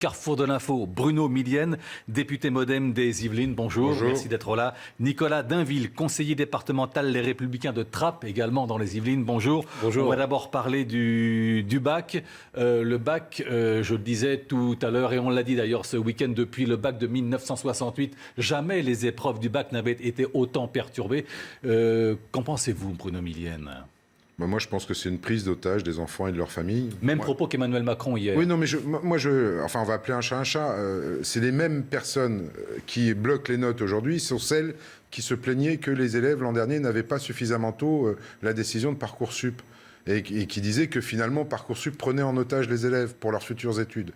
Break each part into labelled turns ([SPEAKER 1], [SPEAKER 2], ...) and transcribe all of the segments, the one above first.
[SPEAKER 1] Carrefour de l'info, Bruno Millienne, député MoDem des Yvelines, bonjour. Merci d'être là. Nicolas Dainville, conseiller départemental Les Républicains de Trappes, également dans les Yvelines, bonjour. On va d'abord parler du bac. Le bac, je le disais tout à l'heure, et on l'a dit d'ailleurs ce week-end, depuis le bac de 1968, jamais les épreuves du bac n'avaient été autant perturbées. Qu'en pensez-vous, Bruno Millienne ?
[SPEAKER 2] Moi, je pense que c'est une prise d'otage des enfants et de leurs familles.
[SPEAKER 1] Même propos qu'Emmanuel Macron hier.
[SPEAKER 2] Oui, non, mais on va appeler un chat un chat. C'est les mêmes personnes qui bloquent les notes aujourd'hui, sont celles qui se plaignaient que les élèves l'an dernier n'avaient pas suffisamment tôt la décision de Parcoursup. Et qui disaient que finalement, Parcoursup prenait en otage les élèves pour leurs futures études.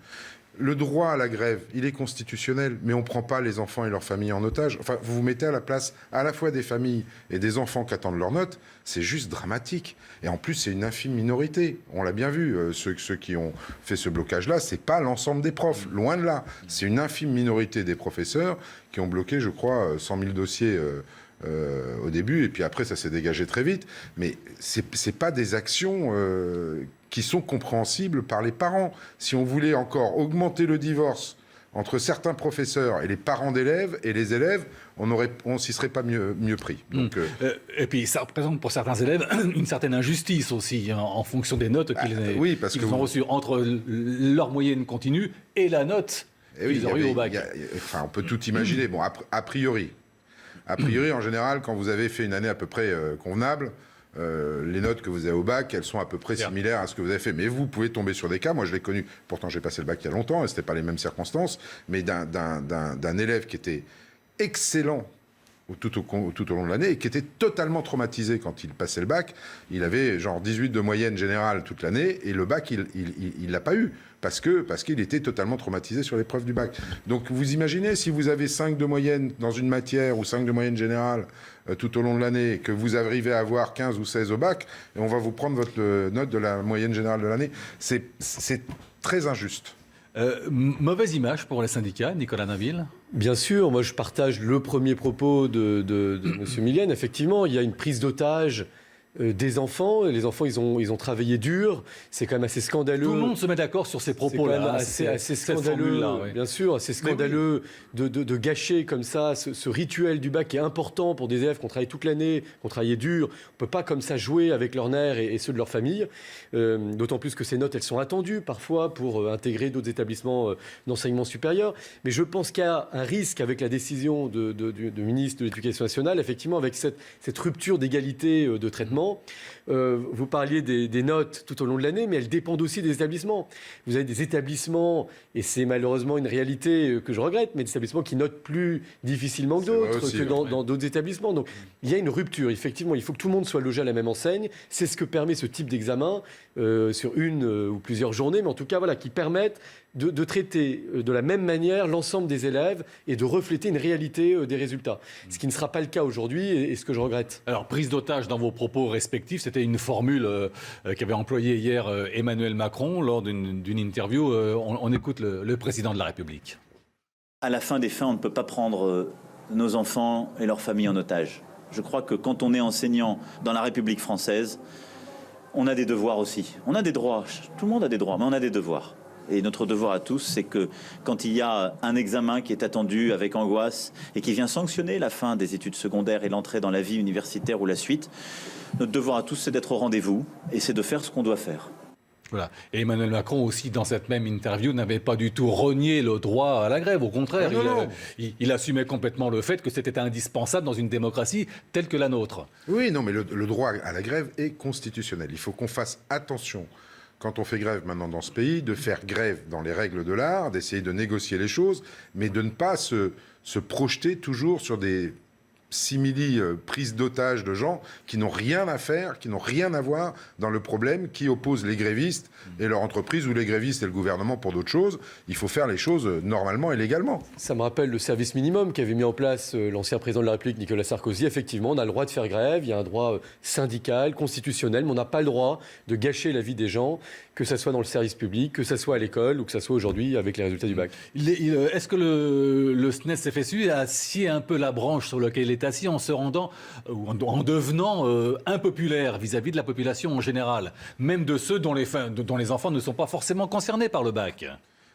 [SPEAKER 2] Le droit à la grève, il est constitutionnel, mais on ne prend pas les enfants et leurs familles en otage. Enfin, vous vous mettez à la place à la fois des familles et des enfants qui attendent leurs notes, c'est juste dramatique. Et en plus, c'est une infime minorité. On l'a bien vu, ceux qui ont fait ce blocage-là, c'est pas l'ensemble des profs, loin de là. C'est une infime minorité des professeurs qui ont bloqué, je crois, 100 000 dossiers au début, et puis après, ça s'est dégagé très vite. Mais c'est pas des actions qui sont compréhensibles par les parents. Si on voulait encore augmenter le divorce entre certains professeurs et les parents d'élèves et les élèves, on s'y serait pas mieux pris. Donc,
[SPEAKER 1] et puis ça représente pour certains élèves une certaine injustice aussi, en fonction des notes qu'ils ont reçues entre leur moyenne continue et la note qu'ils ont eue au bac.
[SPEAKER 2] On peut tout imaginer. Bon, a priori, en général, quand vous avez fait une année à peu près convenable, les notes que vous avez au bac, elles sont à peu près similaires à ce que vous avez fait. Mais vous pouvez tomber sur des cas, moi je l'ai connu, pourtant j'ai passé le bac il y a longtemps, et ce n'était pas les mêmes circonstances, mais d'un élève qui était excellent tout au long de l'année et qui était totalement traumatisé quand il passait le bac. Il avait genre 18 de moyenne générale toute l'année, et le bac, il l'a pas eu. Parce qu'il était totalement traumatisé sur l'épreuve du bac. Donc vous imaginez, si vous avez 5 de moyenne dans une matière ou 5 de moyenne générale tout au long de l'année, que vous arrivez à avoir 15 ou 16 au bac, et on va vous prendre votre note de la moyenne générale de l'année, c'est très injuste.
[SPEAKER 1] Mauvaise image pour les syndicats, Nicolas Dainville ?
[SPEAKER 3] Bien sûr, moi je partage le premier propos de M. Millienne. Effectivement, il y a une prise d'otage des enfants. Les enfants, ils ont travaillé dur. C'est quand même assez scandaleux.
[SPEAKER 1] Tout le monde se met d'accord sur ces propos-là.
[SPEAKER 3] C'est assez scandaleux, bien sûr. C'est scandaleux de gâcher comme ça ce rituel du bac qui est important pour des élèves qui ont travaillé toute l'année, qui ont travaillé dur. On ne peut pas comme ça jouer avec leurs nerfs et ceux de leur famille. D'autant plus que ces notes, elles sont attendues parfois pour intégrer d'autres établissements d'enseignement supérieur. Mais je pense qu'il y a un risque avec la décision du ministre de l'Éducation nationale, effectivement, avec cette rupture d'égalité de traitement. Vous parliez des notes tout au long de l'année, mais elles dépendent aussi des établissements. Vous avez des établissements, et c'est malheureusement une réalité que je regrette, mais des établissements qui notent plus difficilement que d'autres, que dans d'autres établissements. Donc il y a une rupture, effectivement. Il faut que tout le monde soit logé à la même enseigne. C'est ce que permet ce type d'examen sur une ou plusieurs journées, mais en tout cas, voilà, qui permettent de traiter de la même manière l'ensemble des élèves et de refléter une réalité des résultats. Ce qui ne sera pas le cas aujourd'hui et ce que je regrette.
[SPEAKER 1] Alors, prise d'otage dans vos propos respectifs, c'était une formule qu'avait employée hier Emmanuel Macron lors d'une interview. On écoute le président de la République.
[SPEAKER 4] À la fin des fins, on ne peut pas prendre nos enfants et leurs familles en otage. Je crois que quand on est enseignant dans la République française, on a des devoirs aussi. On a des droits. Tout le monde a des droits, mais on a des devoirs. Et notre devoir à tous, c'est que quand il y a un examen qui est attendu avec angoisse et qui vient sanctionner la fin des études secondaires et l'entrée dans la vie universitaire ou la suite, notre devoir à tous, c'est d'être au rendez-vous et c'est de faire ce qu'on doit faire.
[SPEAKER 1] Voilà. Et Emmanuel Macron aussi, dans cette même interview, n'avait pas du tout renié le droit à la grève. Au contraire, il assumait complètement le fait que c'était indispensable dans une démocratie telle que la nôtre.
[SPEAKER 2] Oui, non, mais le droit à la grève est constitutionnel. Il faut qu'on fasse attention, quand on fait grève maintenant dans ce pays, de faire grève dans les règles de l'art, d'essayer de négocier les choses, mais de ne pas se projeter toujours sur des prises d'otages de gens qui n'ont rien à faire, qui n'ont rien à voir dans le problème, qui opposent les grévistes et leur entreprise, ou les grévistes et le gouvernement pour d'autres choses. Il faut faire les choses normalement et légalement.
[SPEAKER 3] Ça me rappelle le service minimum qu'avait mis en place l'ancien président de la République, Nicolas Sarkozy. Effectivement, on a le droit de faire grève, il y a un droit syndical, constitutionnel, mais on n'a pas le droit de gâcher la vie des gens, que ça soit dans le service public, que ça soit à l'école ou que ça soit aujourd'hui avec les résultats du bac.
[SPEAKER 1] Est-ce que le SNES-FSU a scié un peu la branche sur laquelle il est assis en se rendant, en devenant impopulaire vis-à-vis de la population en général, même de ceux dont les enfants ne sont pas forcément concernés par le bac ?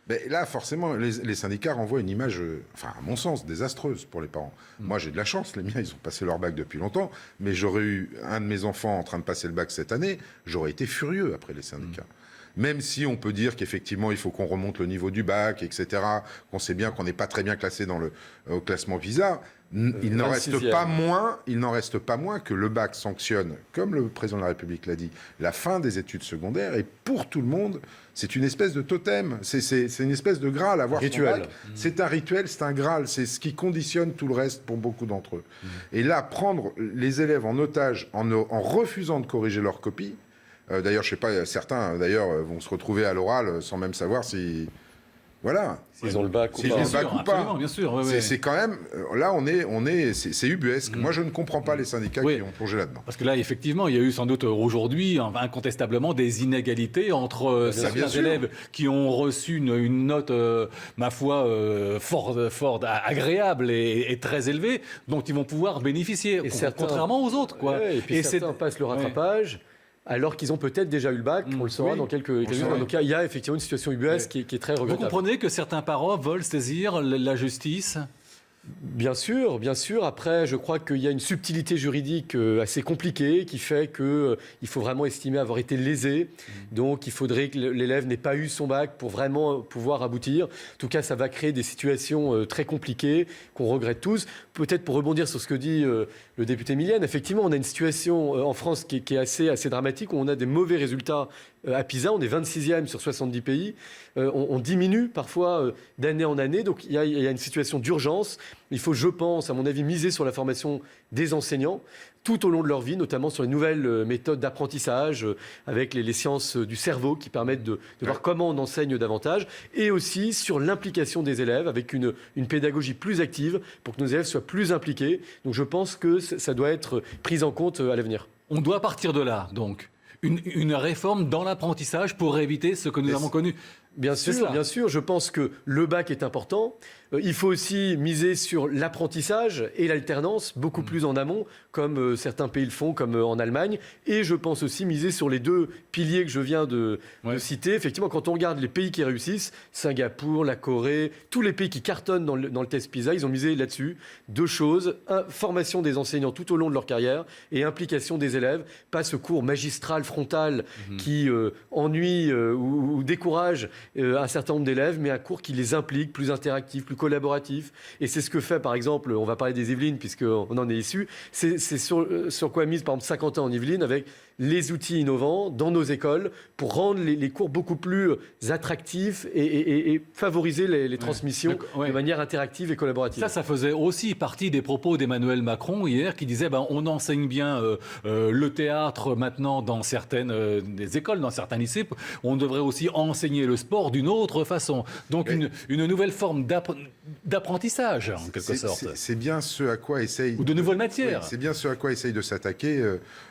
[SPEAKER 2] Mais là, forcément, les syndicats renvoient une image, enfin, à mon sens, désastreuse pour les parents. Moi, j'ai de la chance, les miens, ils ont passé leur bac depuis longtemps, mais j'aurais eu un de mes enfants en train de passer le bac cette année, j'aurais été furieux après les syndicats. Même si on peut dire qu'effectivement, il faut qu'on remonte le niveau du bac, etc., qu'on sait bien qu'on n'est pas très bien classé au classement PISA, il n'en reste pas moins que le bac sanctionne, comme le président de la République l'a dit, la fin des études secondaires, et pour tout le monde, c'est une espèce de totem, c'est une espèce de graal. Avoir son bac, c'est un rituel, c'est un graal, c'est ce qui conditionne tout le reste pour beaucoup d'entre eux. Et là, prendre les élèves en otage en refusant de corriger leur copie, d'ailleurs, je ne sais pas, certains d'ailleurs vont se retrouver à l'oral sans même savoir si... Voilà.
[SPEAKER 3] S'ils ont le bac ou pas.
[SPEAKER 1] Absolument, bien sûr. Ouais.
[SPEAKER 2] C'est quand même... Là, c'est ubuesque. Moi, je ne comprends pas les syndicats qui ont plongé là-dedans.
[SPEAKER 1] Parce que là, effectivement, il y a eu sans doute aujourd'hui, incontestablement, des inégalités entre certains élèves qui ont reçu une note, ma foi, fort agréable et très élevée, dont ils vont pouvoir bénéficier, contrairement aux autres. Quoi.
[SPEAKER 3] Ouais, et puis certains passent le rattrapage. Alors qu'ils ont peut-être déjà eu le bac, on le saura dans quelques minutes. Donc il y a effectivement une situation ubuesque qui est très regrettable.
[SPEAKER 1] Vous comprenez que certains parents veulent saisir la justice ?
[SPEAKER 3] Bien sûr. Après, je crois qu'il y a une subtilité juridique assez compliquée qui fait qu'il faut vraiment estimer avoir été lésé. Donc, il faudrait que l'élève n'ait pas eu son bac pour vraiment pouvoir aboutir. En tout cas, ça va créer des situations très compliquées qu'on regrette tous. Peut-être pour rebondir sur ce que dit le député Milienne, effectivement, on a une situation en France qui est assez dramatique, où on a des mauvais résultats à PISA. On est 26e sur 70 pays. On diminue parfois d'année en année. Donc, il y a une situation d'urgence. Il faut, je pense, à mon avis, miser sur la formation des enseignants tout au long de leur vie, notamment sur les nouvelles méthodes d'apprentissage avec les sciences du cerveau qui permettent de voir comment on enseigne davantage, et aussi sur l'implication des élèves avec une pédagogie plus active pour que nos élèves soient plus impliqués. Donc je pense que ça doit être pris en compte à l'avenir.
[SPEAKER 1] On doit partir de là, donc. Une réforme dans l'apprentissage pour éviter ce que nous avons connu.
[SPEAKER 3] Bien sûr, je pense que le bac est important. Il faut aussi miser sur l'apprentissage et l'alternance, beaucoup plus en amont, comme certains pays le font, comme en Allemagne. Et je pense aussi miser sur les deux piliers que je viens de citer. Effectivement, quand on regarde les pays qui réussissent, Singapour, la Corée, tous les pays qui cartonnent dans le test PISA, ils ont misé là-dessus. Deux choses, formation des enseignants tout au long de leur carrière et implication des élèves. Pas ce cours magistral, frontal, qui ennuie ou décourage un certain nombre d'élèves, mais un cours qui les implique, plus interactif, plus collaboratif. Et c'est ce que fait, par exemple, on va parler des Yvelines, puisqu'on en est issu, c'est sur quoi mise, par exemple, 50 ans en Yvelines, avec les outils innovants dans nos écoles pour rendre les cours beaucoup plus attractifs et favoriser les transmissions de manière interactive et collaborative.
[SPEAKER 1] Ça faisait aussi partie des propos d'Emmanuel Macron hier, qui disait on enseigne bien le théâtre maintenant dans certaines des écoles, dans certains lycées. On devrait aussi enseigner le sport d'une autre façon. Donc une nouvelle forme d'apprentissage, en quelque sorte.
[SPEAKER 2] C'est bien ce à quoi essaye...
[SPEAKER 1] Ou de nouvelles matières.
[SPEAKER 2] C'est bien ce à quoi essaye de s'attaquer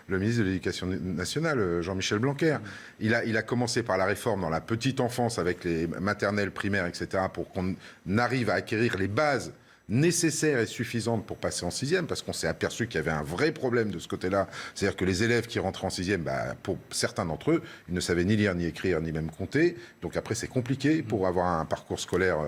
[SPEAKER 2] le ministre de l'Éducation nationale, Jean-Michel Blanquer. Il a commencé par la réforme dans la petite enfance avec les maternelles, primaires, etc., pour qu'on arrive à acquérir les bases nécessaires et suffisantes pour passer en 6e, parce qu'on s'est aperçu qu'il y avait un vrai problème de ce côté-là. C'est-à-dire que les élèves qui rentraient en 6e, pour certains d'entre eux, ils ne savaient ni lire, ni écrire, ni même compter. Donc après, c'est compliqué pour avoir un parcours scolaire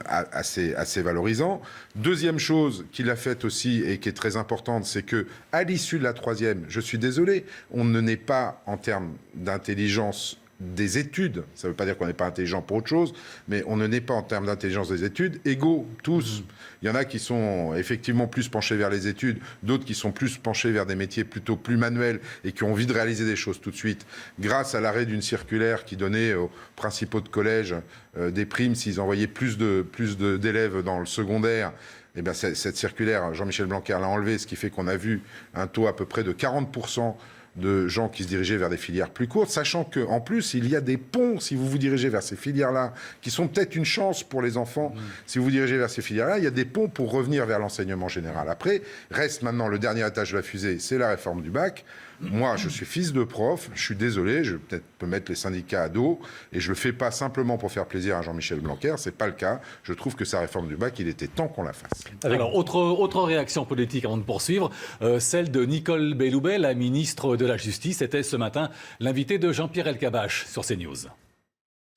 [SPEAKER 2] assez valorisant. Deuxième chose qu'il a faite aussi et qui est très importante, c'est que à l'issue de la 3e, je suis désolé, on ne naît pas en termes d'intelligence des études, ça ne veut pas dire qu'on n'est pas intelligent pour autre chose, mais on ne naît pas en termes d'intelligence des études égaux, tous. Il y en a qui sont effectivement plus penchés vers les études, d'autres qui sont plus penchés vers des métiers plutôt plus manuels et qui ont envie de réaliser des choses tout de suite, grâce à l'arrêt d'une circulaire qui donnait aux principaux de collège des primes s'ils envoyaient plus d'élèves dans le secondaire. Eh bien, cette circulaire, Jean-Michel Blanquer l'a enlevée, ce qui fait qu'on a vu un taux à peu près de 40% de gens qui se dirigeaient vers des filières plus courtes, sachant qu'en plus, il y a des ponts, si vous vous dirigez vers ces filières-là, qui sont peut-être une chance pour les enfants. Si vous vous dirigez vers ces filières-là, il y a des ponts pour revenir vers l'enseignement général. Après, reste maintenant le dernier étage de la fusée, c'est la réforme du bac. Moi, je suis fils de prof, je suis désolé, je peux mettre les syndicats à dos, et je le fais pas simplement pour faire plaisir à Jean-Michel Blanquer, c'est pas le cas. Je trouve que sa réforme du bac, il était temps qu'on la fasse.
[SPEAKER 1] Alors, autre réaction politique avant de poursuivre, celle de Nicole Belloubet, la ministre de la Justice, était ce matin l'invitée de Jean-Pierre Elkabbach sur CNews.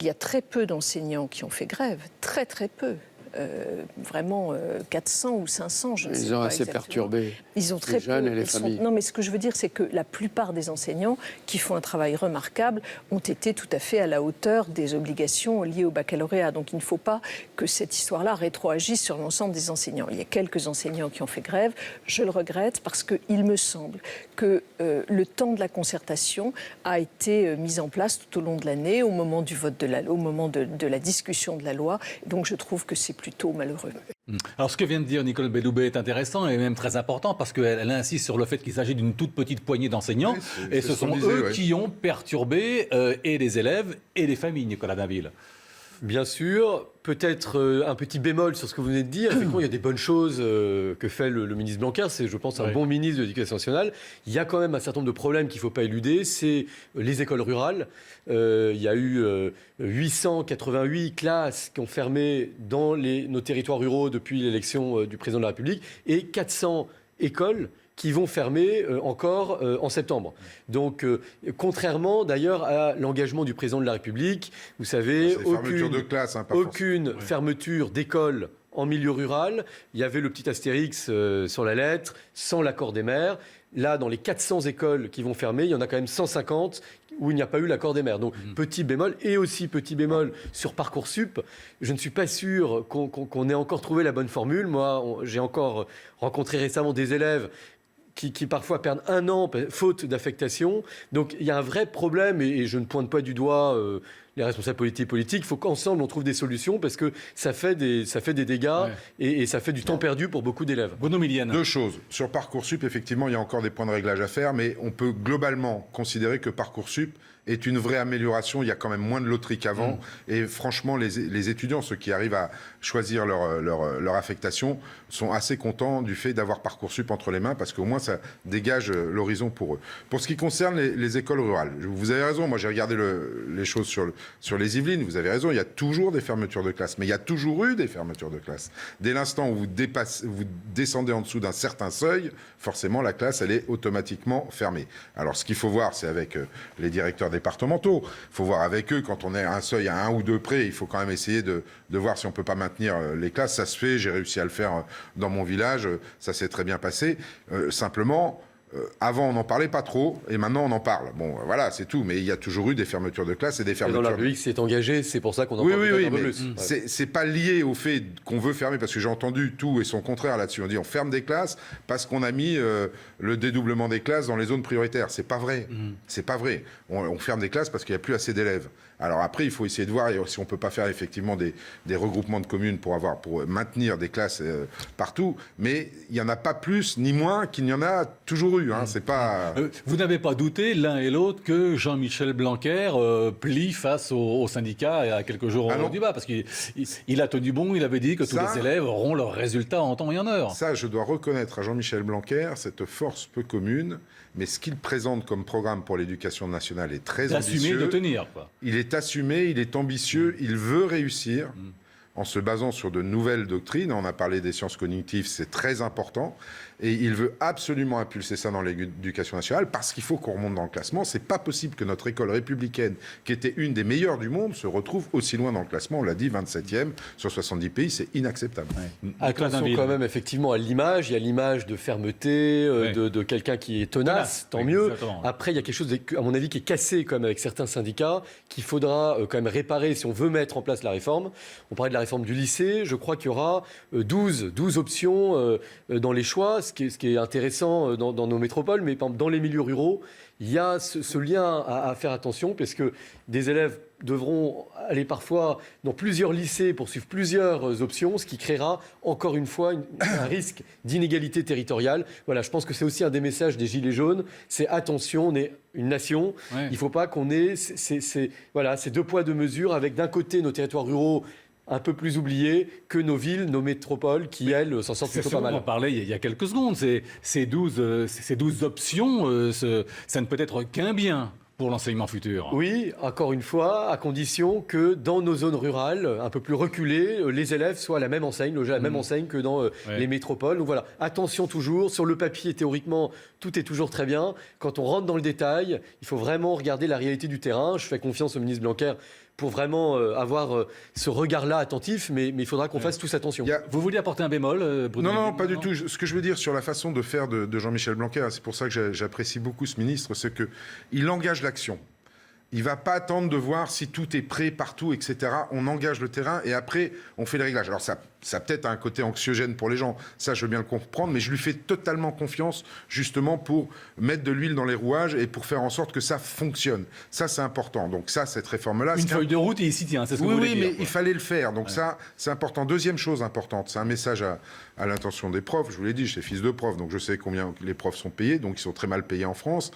[SPEAKER 5] Il y a très peu d'enseignants qui ont fait grève, très très peu. Vraiment 400 ou 500, je ne sais pas.
[SPEAKER 6] Ils ont assez
[SPEAKER 5] exactement.
[SPEAKER 6] perturbé
[SPEAKER 5] Ils ont très
[SPEAKER 6] les jeunes
[SPEAKER 5] peu,
[SPEAKER 6] et les familles.
[SPEAKER 5] Non, mais ce que je veux dire, c'est que la plupart des enseignants qui font un travail remarquable ont été tout à fait à la hauteur des obligations liées au baccalauréat. Donc il ne faut pas que cette histoire-là rétroagisse sur l'ensemble des enseignants. Il y a quelques enseignants qui ont fait grève. Je le regrette parce qu'il me semble que le temps de la concertation a été mis en place tout au long de l'année, au moment du vote de la loi, au moment de la discussion de la loi. Donc je trouve que c'est plutôt malheureux.
[SPEAKER 1] Alors ce que vient de dire Nicole Belloubet est intéressant et même très important parce qu'elle insiste sur le fait qu'il s'agit d'une toute petite poignée d'enseignants et ce sont eux qui ont perturbé et les élèves et les familles, Nicolas Dainville.
[SPEAKER 3] Bien sûr, peut-être un petit bémol sur ce que vous venez de dire. Effectivement, il y a des bonnes choses que fait le ministre Blanquer. C'est, je pense, un bon ministre de l'Éducation nationale. Il y a quand même un certain nombre de problèmes qu'il ne faut pas éluder. C'est les écoles rurales. Il y a eu 888 classes qui ont fermé dans nos territoires ruraux depuis l'élection du président de la République et 400 écoles qui vont fermer encore en septembre. Donc, contrairement d'ailleurs à l'engagement du président de la République, vous savez,
[SPEAKER 2] fermeture de classe,
[SPEAKER 3] aucune fermeture d'école en milieu rural. Il y avait le petit astérix sur la lettre, sans l'accord des maires. Là, dans les 400 écoles qui vont fermer, il y en a quand même 150 où il n'y a pas eu l'accord des maires. Donc, petit bémol, et aussi petit bémol sur Parcoursup. Je ne suis pas sûr qu'on ait encore trouvé la bonne formule. Moi, j'ai encore rencontré récemment des élèves qui parfois perdent 1 an faute d'affectation. Donc il y a un vrai problème, et je ne pointe pas du doigt les responsables politiques. Il faut qu'ensemble on trouve des solutions parce que ça fait des dégâts et ça fait du temps perdu pour beaucoup d'élèves.
[SPEAKER 1] Bruno Millienne.
[SPEAKER 2] 2 choses. Sur Parcoursup, effectivement, il y a encore des points de réglage à faire, mais on peut globalement considérer que Parcoursup est une vraie amélioration. Il y a quand même moins de loteries qu'avant. Et franchement, les étudiants, ceux qui arrivent à choisir leur affectation, sont assez contents du fait d'avoir Parcoursup entre les mains parce qu'au moins, ça dégage l'horizon pour eux. Pour ce qui concerne les écoles rurales, vous avez raison. Moi, j'ai regardé les choses sur les Yvelines. Vous avez raison. Il y a toujours des fermetures de classes. Mais il y a toujours eu des fermetures de classes. Dès l'instant où vous descendez en dessous d'un certain seuil, forcément, la classe, elle est automatiquement fermée. Alors, ce qu'il faut voir, c'est avec les directeurs départementaux. Il faut voir avec eux, quand on est à un seuil à 1 ou 2 près, il faut quand même essayer de voir si on ne peut pas maintenir les classes. Ça se fait, j'ai réussi à le faire dans mon village, ça s'est très bien passé. Simplement, avant on n'en parlait pas trop, et maintenant on en parle. Bon, voilà, c'est tout, mais il y a toujours eu des fermetures de classes et des fermetures...
[SPEAKER 3] Et dans la République s'est engagé, c'est pour ça qu'on en parle un peu plus.
[SPEAKER 2] C'est pas lié au fait qu'on veut fermer, parce que j'ai entendu tout et son contraire là-dessus. On dit on ferme des classes parce qu'on a mis le dédoublement des classes dans les zones prioritaires. C'est pas vrai. C'est pas vrai. On ferme des classes parce qu'il n'y a plus assez d'élèves. Alors après, il faut essayer de voir si on ne peut pas faire effectivement des regroupements de communes pour maintenir des classes partout, mais il n'y en a pas plus ni moins qu'il n'y en a toujours eu. C'est pas...
[SPEAKER 1] Vous n'avez pas douté l'un et l'autre que Jean-Michel Blanquer plie face aux syndicats il y a quelques jours au débat, parce qu'il a tenu bon, il avait dit que tous les élèves auront leurs résultats en temps et en heure.
[SPEAKER 2] Ça, je dois reconnaître à Jean-Michel Blanquer cette force peu commune, mais ce qu'il présente comme programme pour l'éducation nationale est très ambitieux.
[SPEAKER 1] D'assumer, de tenir, quoi.
[SPEAKER 2] Il est assumé, il est ambitieux, il veut réussir en se basant sur de nouvelles doctrines. On a parlé des sciences cognitives, c'est très important. Et il veut absolument impulser ça dans l'éducation nationale parce qu'il faut qu'on remonte dans le classement. C'est pas possible que notre école républicaine, qui était une des meilleures du monde, se retrouve aussi loin dans le classement. On l'a dit, 27e sur 70 pays, c'est inacceptable.
[SPEAKER 3] Attention quand même effectivement à l'image. Il y a l'image de fermeté, de quelqu'un qui est tenace, tant mieux.
[SPEAKER 1] Exactement.
[SPEAKER 3] Après, il y a quelque chose, à mon avis, qui est cassé quand même avec certains syndicats, qu'il faudra quand même réparer si on veut mettre en place la réforme. On parlait de la réforme du lycée. Je crois qu'il y aura 12 options dans les choix. Ce qui est intéressant dans nos métropoles, mais par exemple, dans les milieux ruraux, il y a ce lien à faire attention, parce que des élèves devront aller parfois dans plusieurs lycées pour suivre plusieurs options, ce qui créera encore une fois un risque d'inégalité territoriale. Voilà, je pense que c'est aussi un des messages des Gilets jaunes, c'est attention, on est une nation, il ne faut pas qu'on ait ces 2 poids 2 mesures avec d'un côté nos territoires ruraux un peu plus oubliés que nos villes, nos métropoles, qui, elles, s'en sortent plutôt pas mal.
[SPEAKER 1] On en parlait il y a quelques secondes. Ces 12 options, ça ne peut être qu'un bien pour l'enseignement futur.
[SPEAKER 3] Oui, encore une fois, à condition que dans nos zones rurales, un peu plus reculées, les élèves soient à la même enseigne, logés à la même enseigne que dans les métropoles. Donc voilà, attention toujours, sur le papier, théoriquement, tout est toujours très bien. Quand on rentre dans le détail, il faut vraiment regarder la réalité du terrain. Je fais confiance au ministre Blanquer pour vraiment avoir ce regard-là attentif, mais il faudra qu'on fasse tous attention.
[SPEAKER 1] Vous vouliez apporter un bémol, Bruno?
[SPEAKER 2] Non, pas du tout. Ce que je veux dire sur la façon de faire de Jean-Michel Blanquer, c'est pour ça que j'apprécie beaucoup ce ministre, c'est qu'il engage l'action. Il ne va pas attendre de voir si tout est prêt partout, etc. On engage le terrain et après, on fait les réglages. Alors ça peut-être un côté anxiogène pour les gens, ça je veux bien le comprendre, mais je lui fais totalement confiance justement pour mettre de l'huile dans les rouages et pour faire en sorte que ça fonctionne. Ça, c'est important. Donc ça, cette réforme-là...
[SPEAKER 1] Une feuille de route, et il s'y tient, c'est ce que vous voulez dire.
[SPEAKER 2] Oui, mais il fallait le faire. Donc ça, c'est important. Deuxième chose importante, c'est un message à l'intention des profs. Je vous l'ai dit, je suis fils de prof, donc je sais combien les profs sont payés, donc ils sont très mal payés en France.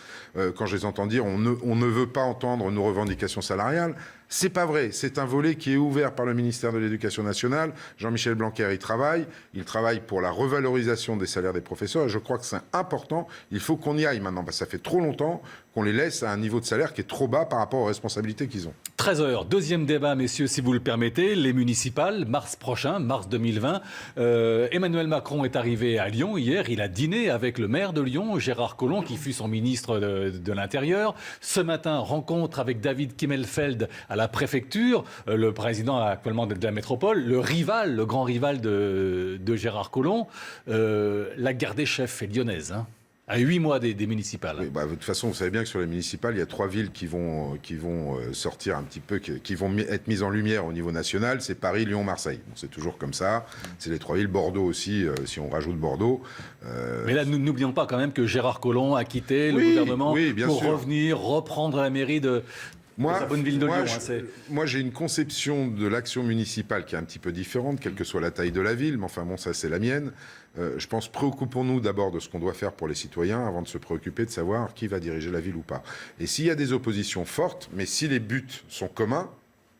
[SPEAKER 2] Quand je les entends dire on ne veut pas entendre nos revendications salariales, c'est pas vrai. C'est un volet qui est ouvert par le ministère de l'Éducation nationale. Jean-Michel Blanquer y travaille. Il travaille pour la revalorisation des salaires des professeurs. Et je crois que c'est important. Il faut qu'on y aille maintenant. Parce que ça fait trop longtemps qu'on les laisse à un niveau de salaire qui est trop bas par rapport aux responsabilités qu'ils ont.
[SPEAKER 1] 13h, deuxième débat, messieurs, si vous le permettez. Les municipales, mars prochain, mars 2020. Emmanuel Macron est arrivé à Lyon hier. Il a dîné avec le maire de Lyon, Gérard Collomb, qui fut son ministre de l'Intérieur. Ce matin, rencontre avec David Kimmelfeld à la préfecture, le président actuellement de la métropole, le grand rival de Gérard Collomb. La guerre des chefs est lyonnaise, hein, à 8 mois des municipales.
[SPEAKER 2] Oui, de toute façon, vous savez bien que sur les municipales, il y a 3 villes qui vont sortir un petit peu, qui vont être mises en lumière au niveau national. C'est Paris, Lyon, Marseille. Bon, c'est toujours comme ça. C'est les 3 villes. Bordeaux aussi, si on rajoute Bordeaux.
[SPEAKER 1] Mais là, nous n'oublions pas quand même que Gérard Collomb a quitté le gouvernement pour revenir, reprendre la mairie de sa bonne ville de Lyon.
[SPEAKER 2] Moi, j'ai une conception de l'action municipale qui est un petit peu différente, quelle que soit la taille de la ville. Mais enfin, bon, ça, c'est la mienne. Je pense, préoccupons-nous d'abord de ce qu'on doit faire pour les citoyens avant de se préoccuper de savoir qui va diriger la ville ou pas. Et s'il y a des oppositions fortes, mais si les buts sont communs,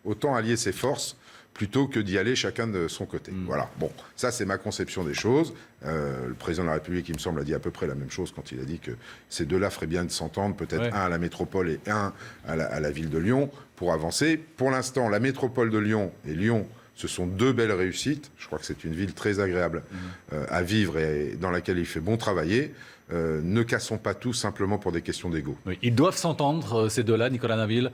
[SPEAKER 2] autant allier ses forces plutôt que d'y aller chacun de son côté. Voilà. Bon, ça, c'est ma conception des choses. Le président de la République, il me semble, a dit à peu près la même chose quand il a dit que ces deux-là feraient bien de s'entendre, peut-être un à la métropole et un à la ville de Lyon, pour avancer. Pour l'instant, la métropole de Lyon et Lyon, ce sont 2 belles réussites. Je crois que c'est une ville très agréable à vivre et dans laquelle il fait bon travailler. Ne cassons pas tout simplement pour des questions d'ego.
[SPEAKER 1] Oui, ils doivent s'entendre, ces deux-là, Nicolas Dainville.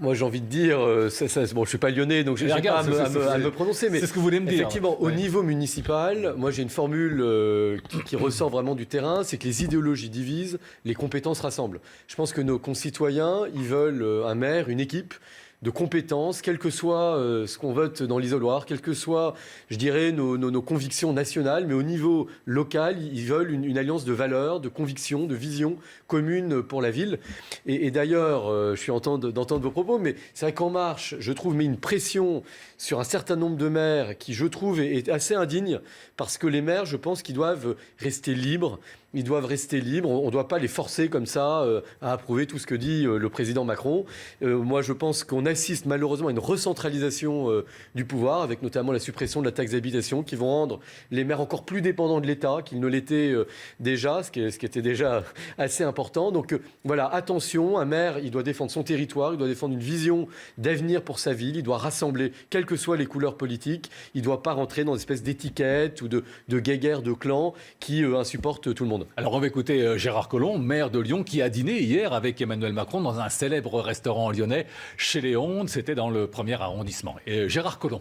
[SPEAKER 3] Moi, j'ai envie de dire, bon, je ne suis pas lyonnais, donc je n'ai pas à me prononcer, mais
[SPEAKER 1] c'est ce que vous voulez me dire.
[SPEAKER 3] Effectivement, au niveau municipal, moi, j'ai une formule qui ressort vraiment du terrain, c'est que les idéologies divisent, les compétences rassemblent. Je pense que nos concitoyens, ils veulent un maire, une équipe de compétences, quel que soit ce qu'on vote dans l'isoloir, quelles que soient, je dirais, nos convictions nationales, mais au niveau local, ils veulent une alliance de valeurs, de convictions, de visions communes pour la ville. Et d'ailleurs, je suis d'entendre vos propos, mais c'est vrai qu'En Marche, je trouve, met une pression sur un certain nombre de maires qui, je trouve, est assez indigne, parce que les maires, je pense qu'ils doivent rester libres. Ils doivent rester libres. On ne doit pas les forcer comme ça à approuver tout ce que dit le président Macron. Moi, je pense qu'on assiste malheureusement à une recentralisation du pouvoir, avec notamment la suppression de la taxe d'habitation, qui vont rendre les maires encore plus dépendants de l'État qu'ils ne l'étaient déjà, ce qui était déjà assez important. Donc voilà, attention, un maire, il doit défendre son territoire, il doit défendre une vision d'avenir pour sa ville, il doit rassembler, quelles que soient les couleurs politiques, il ne doit pas rentrer dans une espèce d'étiquette ou de guéguerre de clans qui insupportent tout le monde.
[SPEAKER 1] Alors on va écouter Gérard Collomb, maire de Lyon, qui a dîné hier avec Emmanuel Macron dans un célèbre restaurant lyonnais chez Léon. C'était dans le 1er arrondissement. Et Gérard Collomb.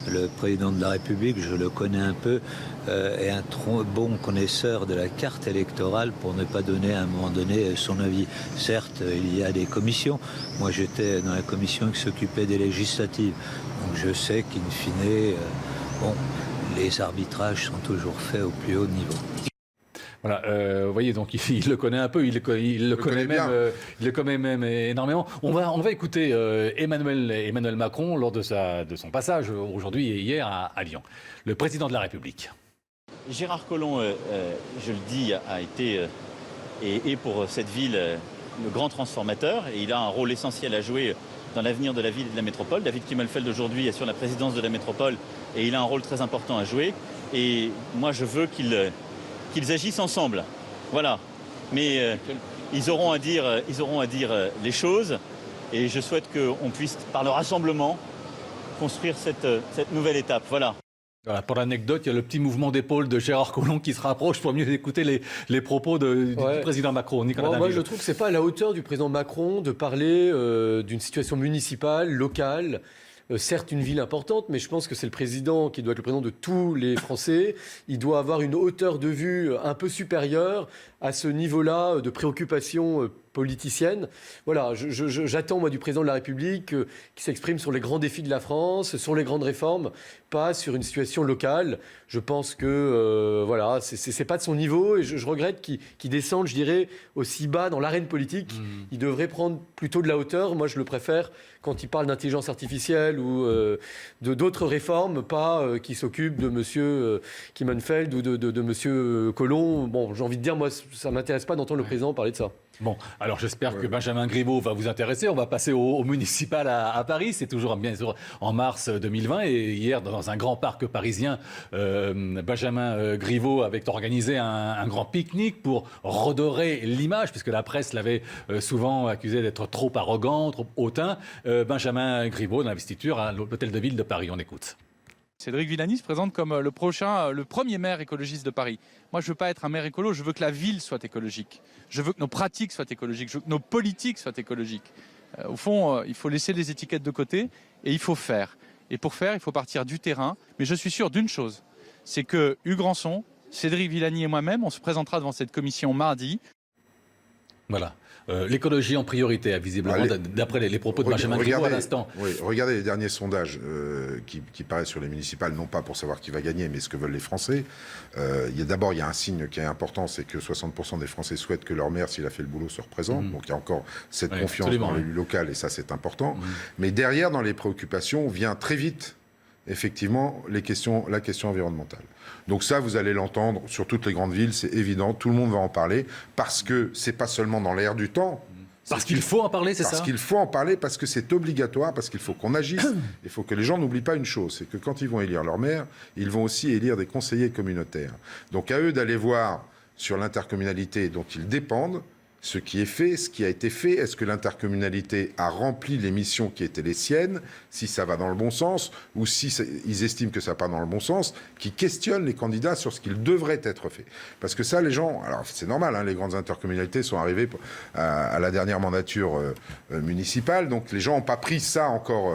[SPEAKER 6] Le président de la République, je le connais un peu, est un bon connaisseur de la carte électorale pour ne pas donner à un moment donné son avis. Certes, il y a des commissions. Moi, j'étais dans la commission qui s'occupait des législatives. Donc je sais qu'in fine, les arbitrages sont toujours faits au plus haut niveau.
[SPEAKER 1] Voilà, vous voyez, donc il le connaît un peu, il le connaît même énormément. On va écouter Emmanuel Macron lors de son passage aujourd'hui et hier à Lyon, le président de la République.
[SPEAKER 4] Gérard Collomb, je le dis, a été et pour cette ville le grand transformateur, et il a un rôle essentiel à jouer dans l'avenir de la ville et de la métropole. David Kimmelfeld aujourd'hui est sur la présidence de la métropole et il a un rôle très important à jouer. Et moi, je veux qu'ils agissent ensemble. Voilà. Mais ils auront à dire les choses. Et je souhaite qu'on puisse, par le rassemblement, construire cette nouvelle étape. Voilà.
[SPEAKER 1] Voilà, pour l'anecdote, il y a le petit mouvement d'épaule de Gérard Collomb qui se rapproche pour mieux écouter les propos du président Macron. Nicolas
[SPEAKER 3] moi, je trouve que ce n'est pas à la hauteur du président Macron de parler d'une situation municipale, locale. Certes, une ville importante, mais je pense que c'est le président qui doit être le président de tous les Français. Il doit avoir une hauteur de vue un peu supérieure à ce niveau-là de préoccupation politicienne. Voilà, j'attends moi du président de la République qui s'exprime sur les grands défis de la France, sur les grandes réformes, pas sur une situation locale. Je pense que voilà, c'est pas de son niveau et je regrette qu'il descende, je dirais, aussi bas dans l'arène politique. Il devrait prendre plutôt de la hauteur. Moi, je le préfère quand il parle d'intelligence artificielle ou d'autres réformes, pas qui s'occupe de monsieur Kimmenfeld ou de monsieur Collomb. Bon, j'ai envie de dire, moi, ça ne m'intéresse pas d'entendre le président parler de ça.
[SPEAKER 1] Bon, alors j'espère que Benjamin Griveaux va vous intéresser. On va passer au municipal à Paris. C'est toujours bien sûr en mars 2020. Et hier, dans un grand parc parisien, Benjamin Griveaux avait organisé un grand pique-nique pour redorer l'image, puisque la presse l'avait souvent accusé d'être trop arrogant, trop hautain. Benjamin Griveaux, d'investiture à l'Hôtel de Ville de Paris. On écoute.
[SPEAKER 7] Cédric Villani se présente comme le premier maire écologiste de Paris. Moi, je ne veux pas être un maire écolo, je veux que la ville soit écologique. Je veux que nos pratiques soient écologiques, je veux que nos politiques soient écologiques. Au fond, il faut laisser les étiquettes de côté et il faut faire. Et pour faire, il faut partir du terrain. Mais je suis sûr d'une chose, c'est que Hugues Rançon, Cédric Villani et moi-même, on se présentera devant cette commission mardi.
[SPEAKER 1] Voilà. L'écologie en priorité, visiblement, d'après les propos de Benjamin Griveaux à l'instant.
[SPEAKER 2] Oui, regardez les derniers sondages qui paraissent sur les municipales, non pas pour savoir qui va gagner, mais ce que veulent les Français. D'abord, il y a un signe qui est important, c'est que 60% des Français souhaitent que leur maire, s'il a fait le boulot, se représente. Donc il y a encore cette confiance dans l'élu local, et ça, c'est important. Mais derrière, dans les préoccupations, vient très vite, effectivement, la question environnementale. Donc ça, vous allez l'entendre sur toutes les grandes villes, c'est évident, tout le monde va en parler, parce que c'est pas seulement dans l'air du temps.
[SPEAKER 1] Parce qu'il faut en parler, c'est ça ?
[SPEAKER 2] Parce qu'il faut en parler, parce que c'est obligatoire, parce qu'il faut qu'on agisse. Il faut que les gens n'oublient pas une chose, c'est que quand ils vont élire leur maire, ils vont aussi élire des conseillers communautaires. Donc à eux d'aller voir sur l'intercommunalité dont ils dépendent, ce qui est fait, ce qui a été fait, est-ce que l'intercommunalité a rempli les missions qui étaient les siennes, si ça va dans le bon sens, ou si ils estiment que ça va pas dans le bon sens, qui questionnent les candidats sur ce qu'il devrait être fait. Parce que ça, les gens, alors c'est normal, hein, les grandes intercommunalités sont arrivées à la dernière mandature municipale, donc les gens n'ont pas pris ça encore,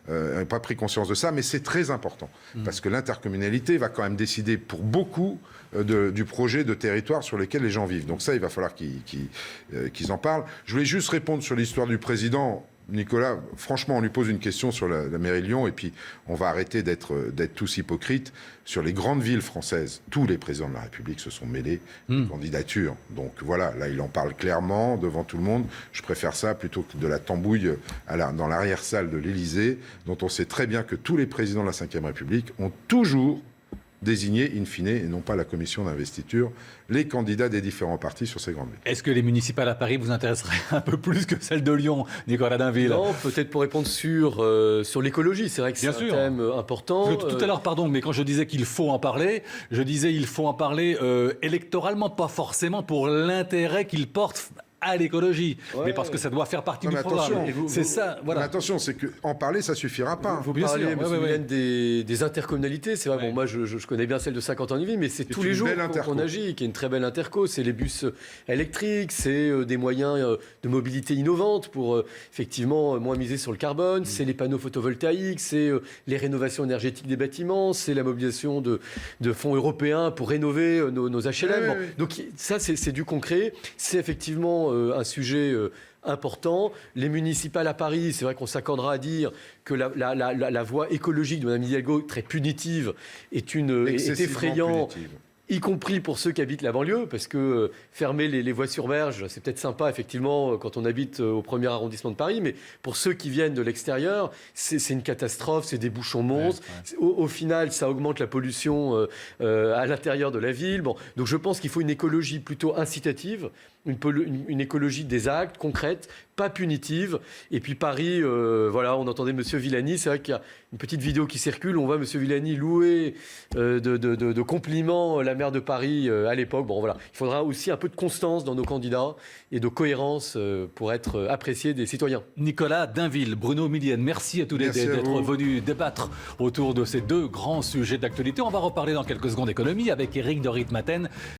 [SPEAKER 2] n'ont pas pris conscience de ça, mais c'est très important, parce que l'intercommunalité va quand même décider pour beaucoup du projet de territoire sur lequel les gens vivent. Donc ça, il va falloir qu'ils en parlent. Je voulais juste répondre sur l'histoire du président. Nicolas, franchement, on lui pose une question sur la mairie de Lyon, et puis on va arrêter d'être tous hypocrites. Sur les grandes villes françaises, tous les présidents de la République se sont mêlés de candidatures. Donc voilà, là, il en parle clairement devant tout le monde. Je préfère ça plutôt que de la tambouille dans l'arrière-salle de l'Élysée, dont on sait très bien que tous les présidents de la Ve République ont toujours désigner, in fine, et non pas la commission d'investiture, les candidats des différents partis sur ces grandes villes.
[SPEAKER 1] Est-ce que les municipales à Paris vous intéresseraient un peu plus que celles de Lyon, Nicolas Dainville ?
[SPEAKER 3] Non, peut-être pour répondre sur l'écologie. C'est vrai que c'est un thème important.
[SPEAKER 1] Tout à l'heure, pardon, mais quand je disais qu'il faut en parler, je disais il faut en parler électoralement, pas forcément pour l'intérêt qu'il porte à l'écologie, mais parce que ça doit faire partie du programme. C'est ça, voilà.
[SPEAKER 2] Mais attention, c'est qu'en parler, ça suffira pas.
[SPEAKER 3] Vous parlez, des intercommunalités, c'est vrai, bon, moi je connais bien celle de Saint-Quentin-en-Yvelines, mais c'est tous les jours qu'on agit, qui est une très belle interco. C'est les bus électriques, c'est des moyens de mobilité innovantes pour effectivement moins miser sur le carbone, c'est les panneaux photovoltaïques, c'est les rénovations énergétiques des bâtiments, c'est la mobilisation de fonds européens pour rénover nos HLM. Donc ça, c'est du concret. C'est effectivement un sujet important. Les municipales à Paris, c'est vrai qu'on s'accordera à dire que la voie écologique de Mme Hidalgo, très punitive, est effrayante. Y compris pour ceux qui habitent la banlieue, parce que fermer les voies sur berge, c'est peut-être sympa, effectivement, quand on habite au 1er arrondissement de Paris, mais pour ceux qui viennent de l'extérieur, c'est une catastrophe, c'est des bouchons monstres. Au final, ça augmente la pollution à l'intérieur de la ville. Bon, donc je pense qu'il faut une écologie plutôt incitative, une écologie des actes, concrète, pas punitive. Et puis Paris, voilà, on entendait M. Villani, c'est vrai qu'il y a une petite vidéo qui circule, on voit M. Villani louer de compliments la maire de Paris à l'époque. Bon voilà, il faudra aussi un peu de constance dans nos candidats et de cohérence pour être appréciés des citoyens.
[SPEAKER 1] Nicolas Dainville, Bruno Millienne, merci à tous les deux d'être venus débattre autour de ces deux grands sujets d'actualité. On va reparler dans quelques secondes d'économie avec Éric de Ritmaten,